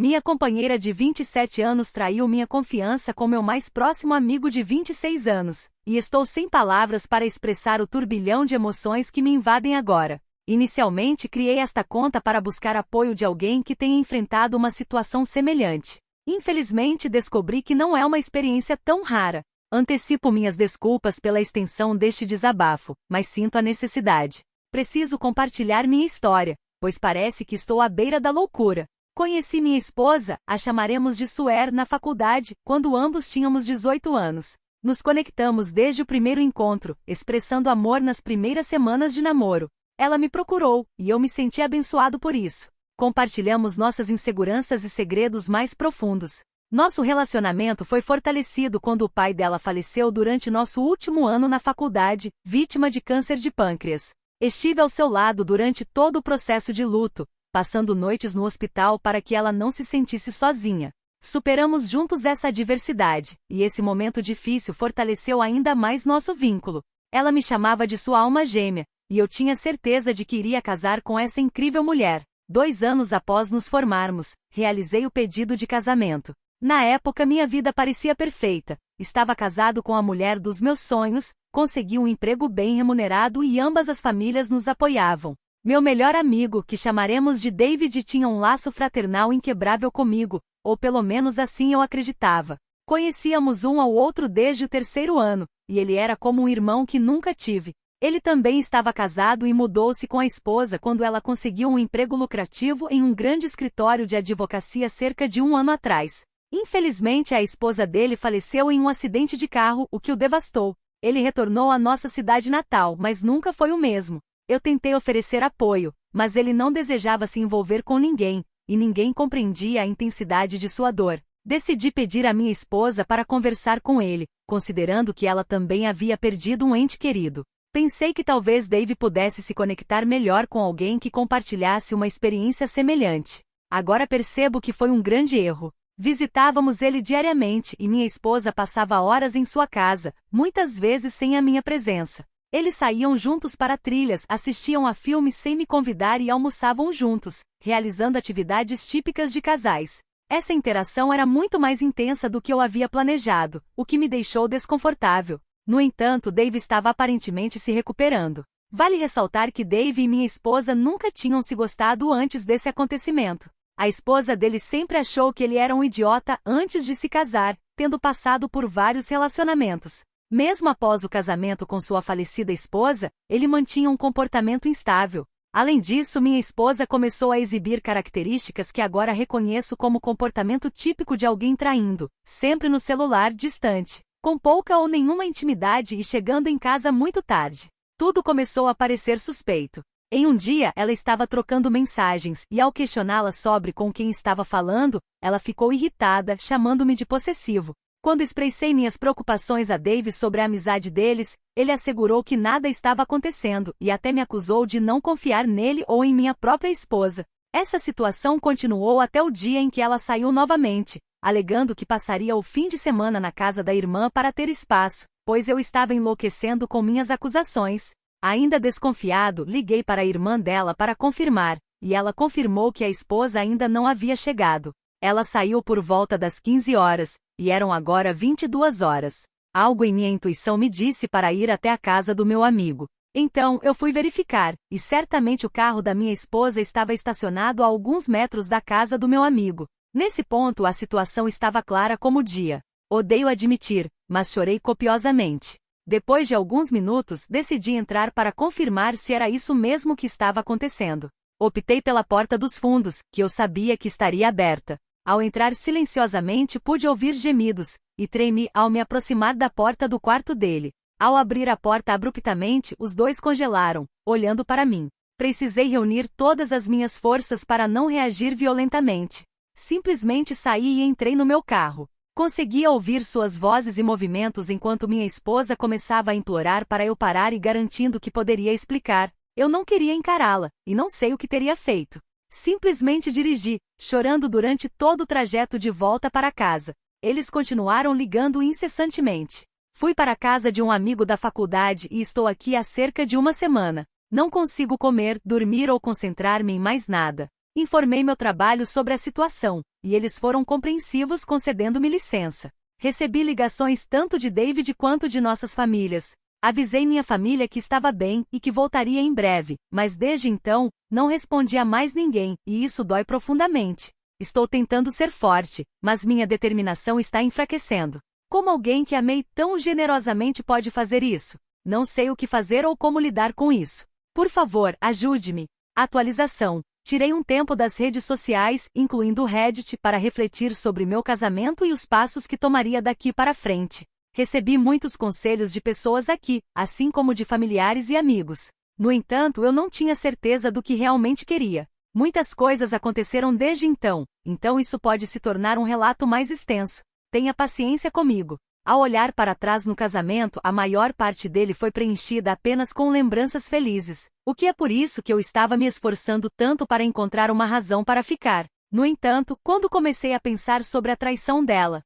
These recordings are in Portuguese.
Minha companheira de 27 anos traiu minha confiança com meu mais próximo amigo de 26 anos, e estou sem palavras para expressar o turbilhão de emoções que me invadem agora. Inicialmente criei esta conta para buscar apoio de alguém que tenha enfrentado uma situação semelhante. Infelizmente descobri que não é uma experiência tão rara. Antecipo minhas desculpas pela extensão deste desabafo, mas sinto a necessidade. Preciso compartilhar minha história, pois parece que estou à beira da loucura. Conheci minha esposa, a chamaremos de Suer, na faculdade, quando ambos tínhamos 18 anos. Nos conectamos desde o primeiro encontro, expressando amor nas primeiras semanas de namoro. Ela me procurou, e eu me senti abençoado por isso. Compartilhamos nossas inseguranças e segredos mais profundos. Nosso relacionamento foi fortalecido quando o pai dela faleceu durante nosso último ano na faculdade, vítima de câncer de pâncreas. Estive ao seu lado durante todo o processo de luto, passando noites no hospital para que ela não se sentisse sozinha. Superamos juntos essa adversidade, e esse momento difícil fortaleceu ainda mais nosso vínculo. Ela me chamava de sua alma gêmea, e eu tinha certeza de que iria casar com essa incrível mulher. 2 anos após nos formarmos, realizei o pedido de casamento. Na época minha vida parecia perfeita. Estava casado com a mulher dos meus sonhos, consegui um emprego bem remunerado e ambas as famílias nos apoiavam. Meu melhor amigo, que chamaremos de David, tinha um laço fraternal inquebrável comigo, ou pelo menos assim eu acreditava. Conhecíamos um ao outro desde o 3º ano, e ele era como um irmão que nunca tive. Ele também estava casado e mudou-se com a esposa quando ela conseguiu um emprego lucrativo em um grande escritório de advocacia cerca de 1 ano atrás. Infelizmente a esposa dele faleceu em um acidente de carro, o que o devastou. Ele retornou à nossa cidade natal, mas nunca foi o mesmo. Eu tentei oferecer apoio, mas ele não desejava se envolver com ninguém, e ninguém compreendia a intensidade de sua dor. Decidi pedir à minha esposa para conversar com ele, considerando que ela também havia perdido um ente querido. Pensei que talvez Dave pudesse se conectar melhor com alguém que compartilhasse uma experiência semelhante. Agora percebo que foi um grande erro. Visitávamos ele diariamente e minha esposa passava horas em sua casa, muitas vezes sem a minha presença. Eles saíam juntos para trilhas, assistiam a filmes sem me convidar e almoçavam juntos, realizando atividades típicas de casais. Essa interação era muito mais intensa do que eu havia planejado, o que me deixou desconfortável. No entanto, Dave estava aparentemente se recuperando. Vale ressaltar que Dave e minha esposa nunca tinham se gostado antes desse acontecimento. A esposa dele sempre achou que ele era um idiota antes de se casar, tendo passado por vários relacionamentos. Mesmo após o casamento com sua falecida esposa, ele mantinha um comportamento instável. Além disso, minha esposa começou a exibir características que agora reconheço como comportamento típico de alguém traindo, sempre no celular, distante, com pouca ou nenhuma intimidade e chegando em casa muito tarde. Tudo começou a parecer suspeito. Em um dia, ela estava trocando mensagens e, ao questioná-la sobre com quem estava falando, ela ficou irritada, chamando-me de possessivo. Quando expressei minhas preocupações a Dave sobre a amizade deles, ele assegurou que nada estava acontecendo e até me acusou de não confiar nele ou em minha própria esposa. Essa situação continuou até o dia em que ela saiu novamente, alegando que passaria o fim de semana na casa da irmã para ter espaço, pois eu estava enlouquecendo com minhas acusações. Ainda desconfiado, liguei para a irmã dela para confirmar, e ela confirmou que a esposa ainda não havia chegado. Ela saiu por volta das 15 horas, e eram agora 22 horas. Algo em minha intuição me disse para ir até a casa do meu amigo. Então, eu fui verificar, e certamente o carro da minha esposa estava estacionado a alguns metros da casa do meu amigo. Nesse ponto a situação estava clara como o dia. Odeio admitir, mas chorei copiosamente. Depois de alguns minutos, decidi entrar para confirmar se era isso mesmo que estava acontecendo. Optei pela porta dos fundos, que eu sabia que estaria aberta. Ao entrar silenciosamente pude ouvir gemidos, e tremi ao me aproximar da porta do quarto dele. Ao abrir a porta abruptamente, os dois congelaram, olhando para mim. Precisei reunir todas as minhas forças para não reagir violentamente. Simplesmente saí e entrei no meu carro. Conseguia ouvir suas vozes e movimentos enquanto minha esposa começava a implorar para eu parar e garantindo que poderia explicar. Eu não queria encará-la, e não sei o que teria feito. Simplesmente dirigi, chorando durante todo o trajeto de volta para casa. Eles continuaram ligando incessantemente. Fui para a casa de um amigo da faculdade e estou aqui há cerca de 1 semana. Não consigo comer, dormir ou concentrar-me em mais nada. Informei meu trabalho sobre a situação, e eles foram compreensivos concedendo-me licença. Recebi ligações tanto de David quanto de nossas famílias. Avisei minha família que estava bem e que voltaria em breve, mas desde então, não respondi a mais ninguém, e isso dói profundamente. Estou tentando ser forte, mas minha determinação está enfraquecendo. Como alguém que amei tão generosamente pode fazer isso? Não sei o que fazer ou como lidar com isso. Por favor, ajude-me. Atualização. Tirei um tempo das redes sociais, incluindo o Reddit, para refletir sobre meu casamento e os passos que tomaria daqui para frente. Recebi muitos conselhos de pessoas aqui, assim como de familiares e amigos. No entanto, eu não tinha certeza do que realmente queria. Muitas coisas aconteceram desde então isso pode se tornar um relato mais extenso. Tenha paciência comigo. Ao olhar para trás no casamento, a maior parte dele foi preenchida apenas com lembranças felizes, o que é por isso que eu estava me esforçando tanto para encontrar uma razão para ficar. No entanto, quando comecei a pensar sobre a traição dela,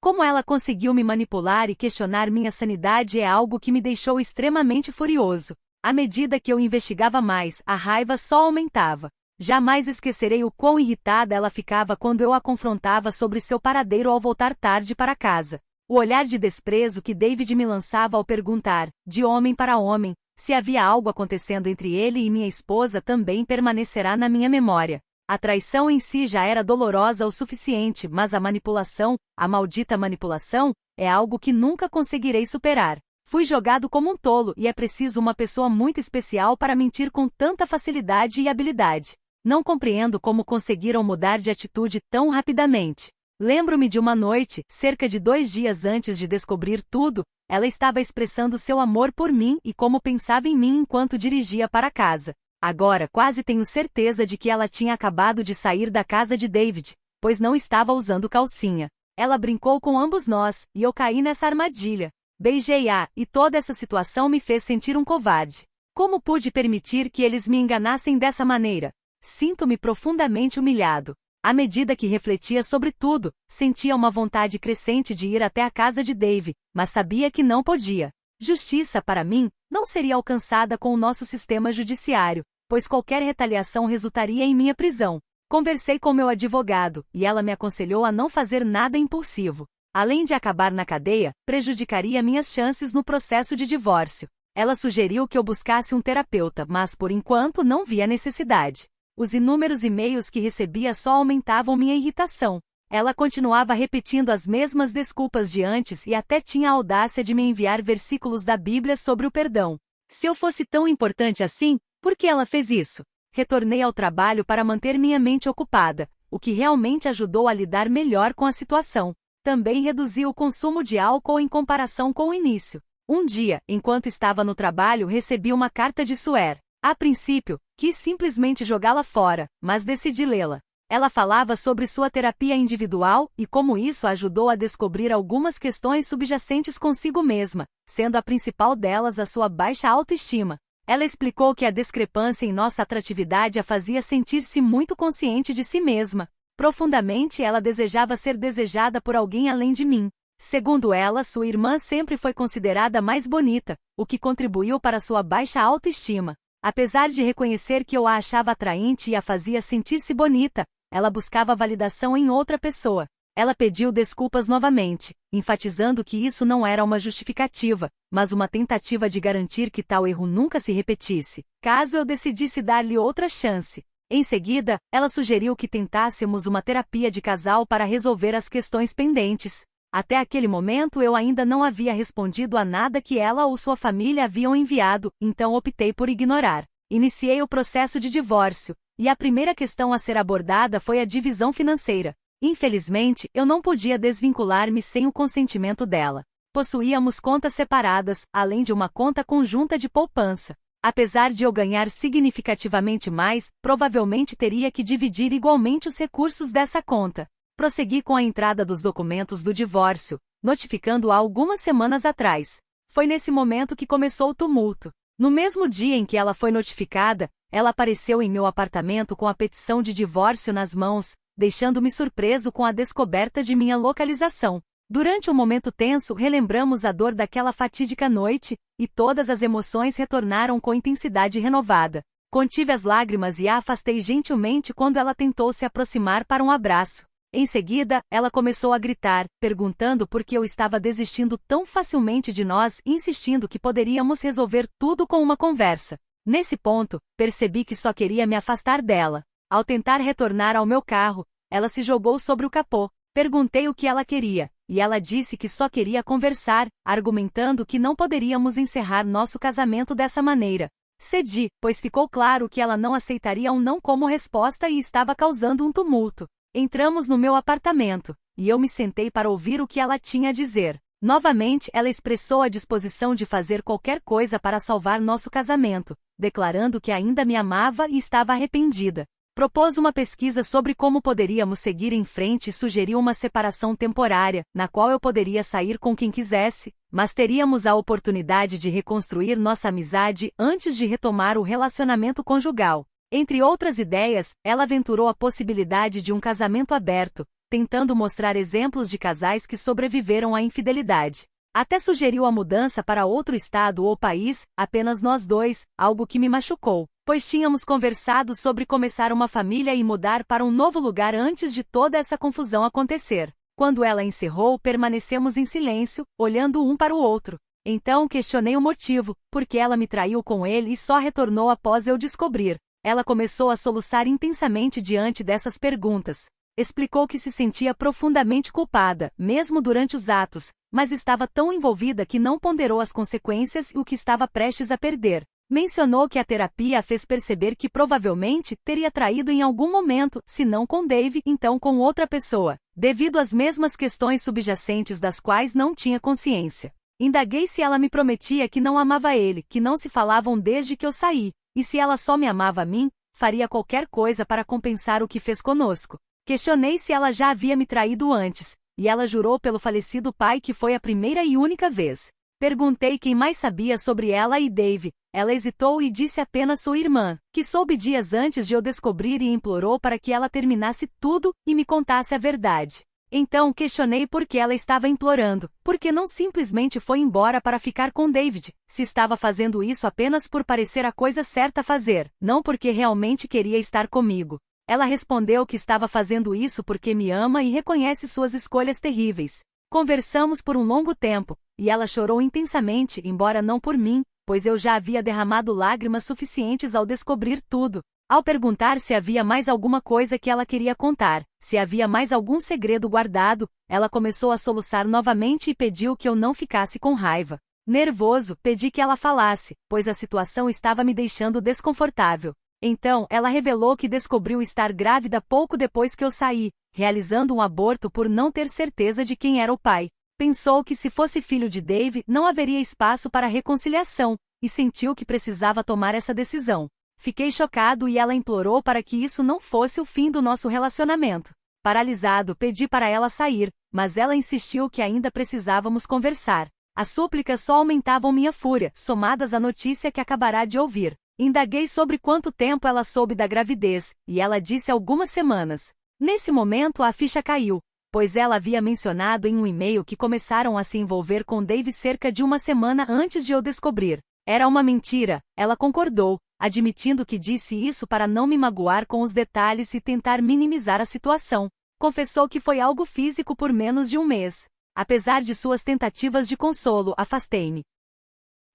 como ela conseguiu me manipular e questionar minha sanidade é algo que me deixou extremamente furioso. À medida que eu investigava mais, a raiva só aumentava. Jamais esquecerei o quão irritada ela ficava quando eu a confrontava sobre seu paradeiro ao voltar tarde para casa. O olhar de desprezo que David me lançava ao perguntar, de homem para homem, se havia algo acontecendo entre ele e minha esposa também permanecerá na minha memória. A traição em si já era dolorosa o suficiente, mas a manipulação, a maldita manipulação, é algo que nunca conseguirei superar. Fui jogado como um tolo e é preciso uma pessoa muito especial para mentir com tanta facilidade e habilidade. Não compreendo como conseguiram mudar de atitude tão rapidamente. Lembro-me de uma noite, cerca de 2 dias antes de descobrir tudo, ela estava expressando seu amor por mim e como pensava em mim enquanto dirigia para casa. Agora quase tenho certeza de que ela tinha acabado de sair da casa de David, pois não estava usando calcinha. Ela brincou com ambos nós, e eu caí nessa armadilha. Beijei-a, e toda essa situação me fez sentir um covarde. Como pude permitir que eles me enganassem dessa maneira? Sinto-me profundamente humilhado. À medida que refletia sobre tudo, sentia uma vontade crescente de ir até a casa de Dave, mas sabia que não podia. Justiça, para mim, não seria alcançada com o nosso sistema judiciário, pois qualquer retaliação resultaria em minha prisão. Conversei com meu advogado, e ela me aconselhou a não fazer nada impulsivo. Além de acabar na cadeia, prejudicaria minhas chances no processo de divórcio. Ela sugeriu que eu buscasse um terapeuta, mas por enquanto não via necessidade. Os inúmeros e-mails que recebia só aumentavam minha irritação. Ela continuava repetindo as mesmas desculpas de antes e até tinha a audácia de me enviar versículos da Bíblia sobre o perdão. Se eu fosse tão importante assim, por que ela fez isso? Retornei ao trabalho para manter minha mente ocupada, o que realmente ajudou a lidar melhor com a situação. Também reduzi o consumo de álcool em comparação com o início. Um dia, enquanto estava no trabalho, recebi uma carta de Sue. A princípio, quis simplesmente jogá-la fora, mas decidi lê-la. Ela falava sobre sua terapia individual e como isso a ajudou a descobrir algumas questões subjacentes consigo mesma, sendo a principal delas a sua baixa autoestima. Ela explicou que a discrepância em nossa atratividade a fazia sentir-se muito consciente de si mesma. Profundamente ela desejava ser desejada por alguém além de mim. Segundo ela, sua irmã sempre foi considerada mais bonita, o que contribuiu para sua baixa autoestima. Apesar de reconhecer que eu a achava atraente e a fazia sentir-se bonita, ela buscava validação em outra pessoa. Ela pediu desculpas novamente, enfatizando que isso não era uma justificativa, mas uma tentativa de garantir que tal erro nunca se repetisse, caso eu decidisse dar-lhe outra chance. Em seguida, ela sugeriu que tentássemos uma terapia de casal para resolver as questões pendentes. Até aquele momento eu ainda não havia respondido a nada que ela ou sua família haviam enviado, então optei por ignorar. Iniciei o processo de divórcio, e a primeira questão a ser abordada foi a divisão financeira. Infelizmente, eu não podia desvincular-me sem o consentimento dela. Possuíamos contas separadas, além de uma conta conjunta de poupança. Apesar de eu ganhar significativamente mais, provavelmente teria que dividir igualmente os recursos dessa conta. Prossegui com a entrada dos documentos do divórcio, notificando-a algumas semanas atrás. Foi nesse momento que começou o tumulto. No mesmo dia em que ela foi notificada, ela apareceu em meu apartamento com a petição de divórcio nas mãos, deixando-me surpreso com a descoberta de minha localização. Durante um momento tenso, relembramos a dor daquela fatídica noite, e todas as emoções retornaram com intensidade renovada. Contive as lágrimas e a afastei gentilmente quando ela tentou se aproximar para um abraço. Em seguida, ela começou a gritar, perguntando por que eu estava desistindo tão facilmente de nós e insistindo que poderíamos resolver tudo com uma conversa. Nesse ponto, percebi que só queria me afastar dela. Ao tentar retornar ao meu carro, ela se jogou sobre o capô. Perguntei o que ela queria, e ela disse que só queria conversar, argumentando que não poderíamos encerrar nosso casamento dessa maneira. Cedi, pois ficou claro que ela não aceitaria um não como resposta e estava causando um tumulto. Entramos no meu apartamento, e eu me sentei para ouvir o que ela tinha a dizer. Novamente, ela expressou a disposição de fazer qualquer coisa para salvar nosso casamento, declarando que ainda me amava e estava arrependida. Propôs uma pesquisa sobre como poderíamos seguir em frente e sugeriu uma separação temporária, na qual eu poderia sair com quem quisesse, mas teríamos a oportunidade de reconstruir nossa amizade antes de retomar o relacionamento conjugal. Entre outras ideias, ela aventurou a possibilidade de um casamento aberto, tentando mostrar exemplos de casais que sobreviveram à infidelidade. Até sugeriu a mudança para outro estado ou país, apenas nós dois, algo que me machucou, pois tínhamos conversado sobre começar uma família e mudar para um novo lugar antes de toda essa confusão acontecer. Quando ela encerrou, permanecemos em silêncio, olhando um para o outro. Então questionei o motivo, porque ela me traiu com ele e só retornou após eu descobrir. Ela começou a soluçar intensamente diante dessas perguntas. Explicou que se sentia profundamente culpada, mesmo durante os atos, mas estava tão envolvida que não ponderou as consequências e o que estava prestes a perder. Mencionou que a terapia a fez perceber que provavelmente teria traído em algum momento, se não com Dave, então com outra pessoa, devido às mesmas questões subjacentes das quais não tinha consciência. Indaguei se ela me prometia que não amava ele, que não se falavam desde que eu saí, e se ela só me amava a mim, faria qualquer coisa para compensar o que fez conosco. Questionei se ela já havia me traído antes, e ela jurou pelo falecido pai que foi a primeira e única vez. Perguntei quem mais sabia sobre ela e Dave. Ela hesitou e disse apenas sua irmã, que soube dias antes de eu descobrir e implorou para que ela terminasse tudo e me contasse a verdade. Então questionei por que ela estava implorando, porque não simplesmente foi embora para ficar com David, se estava fazendo isso apenas por parecer a coisa certa a fazer, não porque realmente queria estar comigo. Ela respondeu que estava fazendo isso porque me ama e reconhece suas escolhas terríveis. Conversamos por um longo tempo, e ela chorou intensamente, embora não por mim, pois eu já havia derramado lágrimas suficientes ao descobrir tudo. Ao perguntar se havia mais alguma coisa que ela queria contar, se havia mais algum segredo guardado, ela começou a soluçar novamente e pediu que eu não ficasse com raiva. Nervoso, pedi que ela falasse, pois a situação estava me deixando desconfortável. Então, ela revelou que descobriu estar grávida pouco depois que eu saí, realizando um aborto por não ter certeza de quem era o pai. Pensou que se fosse filho de Dave, não haveria espaço para reconciliação, e sentiu que precisava tomar essa decisão. Fiquei chocado e ela implorou para que isso não fosse o fim do nosso relacionamento. Paralisado, pedi para ela sair, mas ela insistiu que ainda precisávamos conversar. As súplicas só aumentavam minha fúria, somadas à notícia que acabará de ouvir. Indaguei sobre quanto tempo ela soube da gravidez, e ela disse algumas semanas. Nesse momento a ficha caiu, pois ela havia mencionado em um e-mail que começaram a se envolver com Dave cerca de uma semana antes de eu descobrir. Era uma mentira, ela concordou, admitindo que disse isso para não me magoar com os detalhes e tentar minimizar a situação. Confessou que foi algo físico por menos de um mês. Apesar de suas tentativas de consolo, afastei-me.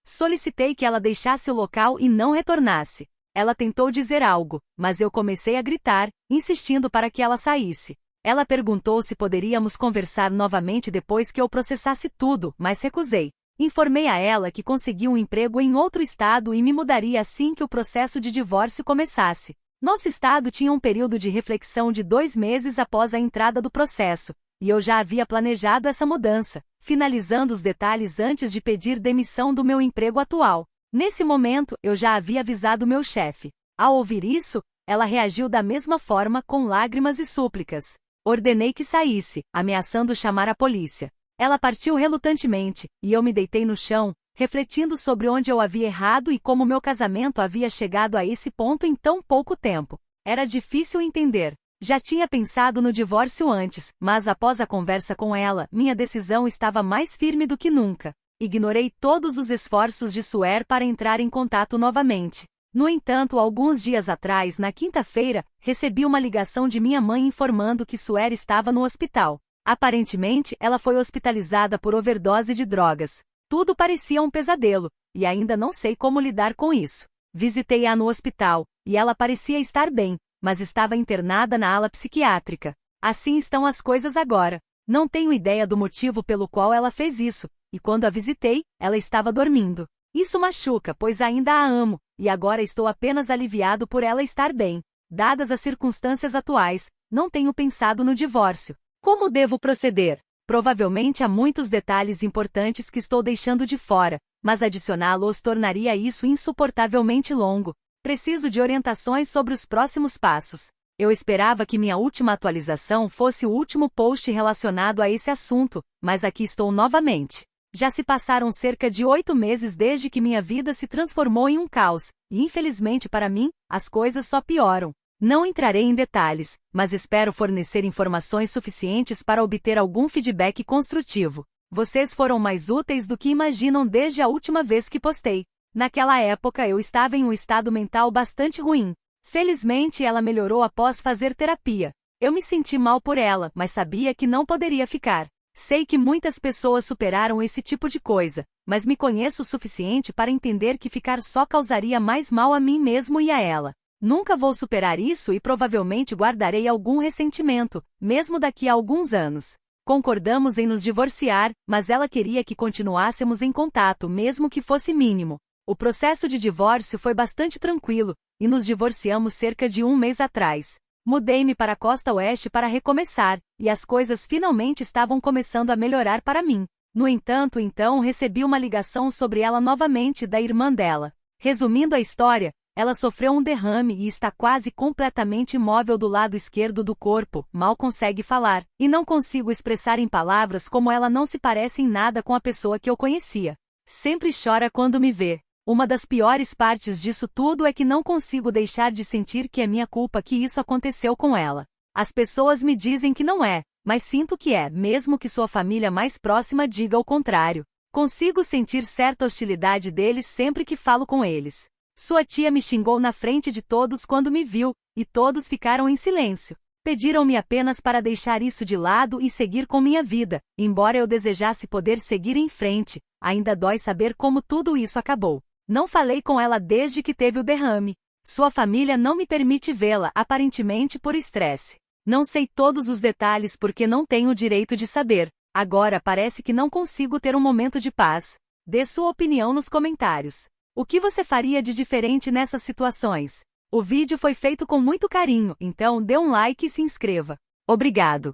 Solicitei que ela deixasse o local e não retornasse. Ela tentou dizer algo, mas eu comecei a gritar, insistindo para que ela saísse. Ela perguntou se poderíamos conversar novamente depois que eu processasse tudo, mas recusei. Informei a ela que consegui um emprego em outro estado e me mudaria assim que o processo de divórcio começasse. Nosso estado tinha um período de reflexão de 2 meses após a entrada do processo, e eu já havia planejado essa mudança, finalizando os detalhes antes de pedir demissão do meu emprego atual. Nesse momento, eu já havia avisado meu chefe. Ao ouvir isso, ela reagiu da mesma forma com lágrimas e súplicas. Ordenei que saísse, ameaçando chamar a polícia. Ela partiu relutantemente, e eu me deitei no chão, refletindo sobre onde eu havia errado e como meu casamento havia chegado a esse ponto em tão pouco tempo. Era difícil entender. Já tinha pensado no divórcio antes, mas após a conversa com ela, minha decisão estava mais firme do que nunca. Ignorei todos os esforços de Suer para entrar em contato novamente. No entanto, alguns dias atrás, na quinta-feira, recebi uma ligação de minha mãe informando que Sueli estava no hospital. Aparentemente, ela foi hospitalizada por overdose de drogas. Tudo parecia um pesadelo, e ainda não sei como lidar com isso. Visitei-a no hospital, e ela parecia estar bem, mas estava internada na ala psiquiátrica. Assim estão as coisas agora. Não tenho ideia do motivo pelo qual ela fez isso, e quando a visitei, ela estava dormindo. Isso machuca, pois ainda a amo, e agora estou apenas aliviado por ela estar bem. Dadas as circunstâncias atuais, não tenho pensado no divórcio. Como devo proceder? Provavelmente há muitos detalhes importantes que estou deixando de fora, mas adicioná-los tornaria isso insuportavelmente longo. Preciso de orientações sobre os próximos passos. Eu esperava que minha última atualização fosse o último post relacionado a esse assunto, mas aqui estou novamente. Já se passaram cerca de 8 meses desde que minha vida se transformou em um caos, e infelizmente para mim, as coisas só pioram. Não entrarei em detalhes, mas espero fornecer informações suficientes para obter algum feedback construtivo. Vocês foram mais úteis do que imaginam desde a última vez que postei. Naquela época eu estava em um estado mental bastante ruim. Felizmente ela melhorou após fazer terapia. Eu me senti mal por ela, mas sabia que não poderia ficar. Sei que muitas pessoas superaram esse tipo de coisa, mas me conheço o suficiente para entender que ficar só causaria mais mal a mim mesmo e a ela. Nunca vou superar isso e provavelmente guardarei algum ressentimento, mesmo daqui a alguns anos. Concordamos em nos divorciar, mas ela queria que continuássemos em contato, mesmo que fosse mínimo. O processo de divórcio foi bastante tranquilo, e nos divorciamos cerca de um mês atrás. Mudei-me para a costa oeste para recomeçar, e as coisas finalmente estavam começando a melhorar para mim. No entanto, então recebi uma ligação sobre ela novamente da irmã dela. Resumindo a história, ela sofreu um derrame e está quase completamente imóvel do lado esquerdo do corpo, mal consegue falar, e não consigo expressar em palavras como ela não se parece em nada com a pessoa que eu conhecia. Sempre chora quando me vê. Uma das piores partes disso tudo é que não consigo deixar de sentir que é minha culpa que isso aconteceu com ela. As pessoas me dizem que não é, mas sinto que é, mesmo que sua família mais próxima diga o contrário. Consigo sentir certa hostilidade deles sempre que falo com eles. Sua tia me xingou na frente de todos quando me viu, e todos ficaram em silêncio. Pediram-me apenas para deixar isso de lado e seguir com minha vida, embora eu desejasse poder seguir em frente, ainda dói saber como tudo isso acabou. Não falei com ela desde que teve o derrame. Sua família não me permite vê-la, aparentemente por estresse. Não sei todos os detalhes porque não tenho o direito de saber. Agora parece que não consigo ter um momento de paz. Dê sua opinião nos comentários. O que você faria de diferente nessas situações? O vídeo foi feito com muito carinho, então dê um like e se inscreva. Obrigado.